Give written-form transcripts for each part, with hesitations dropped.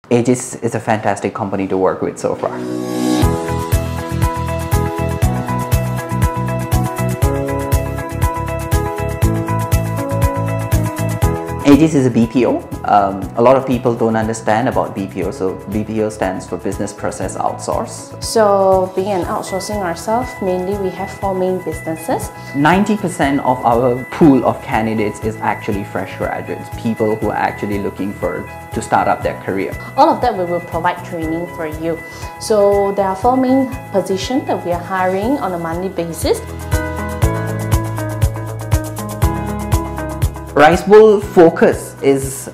AEGIS is a fantastic company to work with so far. AEGIS is a BPO. A lot of people don't understand about BPO. So BPO stands for Business Process Outsource. So being an outsourcing ourselves, mainly we have 4 main businesses. 90% of our pool of candidates is actually fresh graduates, people who are actually looking to start up their career. All of that we will provide training for you. So there are 4 main positions that we are hiring on a monthly basis. Ricebowl focus is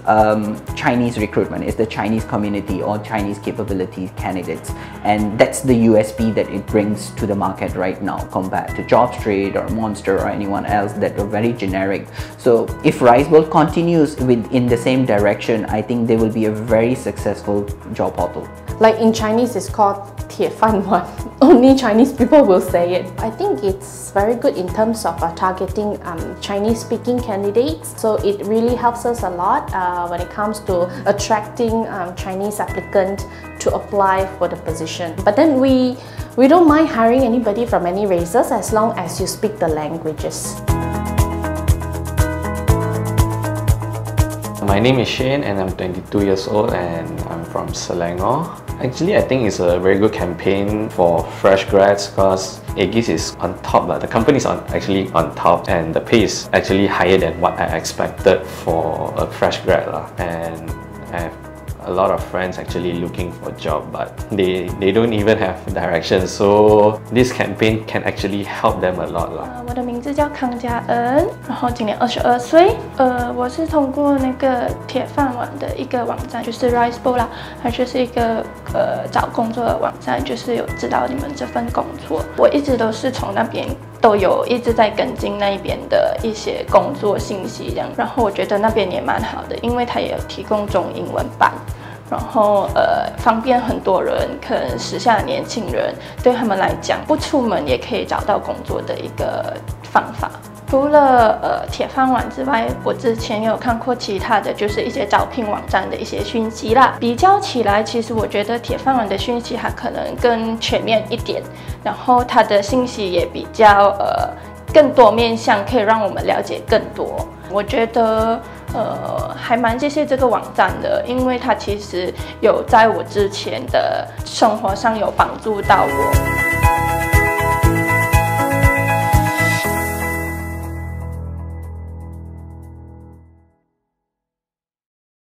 Chinese recruitment, is the Chinese community or Chinese capability candidates, and that's the USP that it brings to the market right now compared to JobStreet or Monster or anyone else that are very generic. So if Ricebowl continues in the same direction, I think they will be a very successful job portal. Like in Chinese, it's called 铁饭碗. Only Chinese people will say it. I think it's very good in terms of targeting Chinese-speaking candidates. So it really helps us a lot when it comes to attracting Chinese applicants to apply for the position. But then we don't mind hiring anybody from any races as long as you speak the languages. My name is Shane and I'm 22 years old and I'm from Selangor. Actually, I think it's a very good campaign for fresh grads because AEGIS is on top, but the company is actually on top and the pay is actually higher than what I expected for a fresh grad. And I have a lot of friends actually looking for a job, but they don't even have direction. So this campaign can actually help them a lot. 我的名字叫康佳恩，然后今年22岁。我是通过那个铁饭碗的一个网站，就是 Ricebowl 啦，它就是一个找工作的网站，就是有知道你们这份工作。我一直都是从那边都有一直在跟进那边的一些工作信息这样，然后我觉得那边也蛮好的，因为它也有提供中英文版。然后方便很多人，可能时下的年轻人对他们来讲，不出门也可以找到工作的一个方法。除了铁饭碗之外，我之前也有看过其他的就是一些招聘网站的一些讯息啦。比较起来，其实我觉得铁饭碗的讯息它可能更全面一点，然后它的信息也比较更多面向，可以让我们了解更多。我觉得还蛮谢谢这个网站的，因为它其实有在我之前的生活上有帮助到我。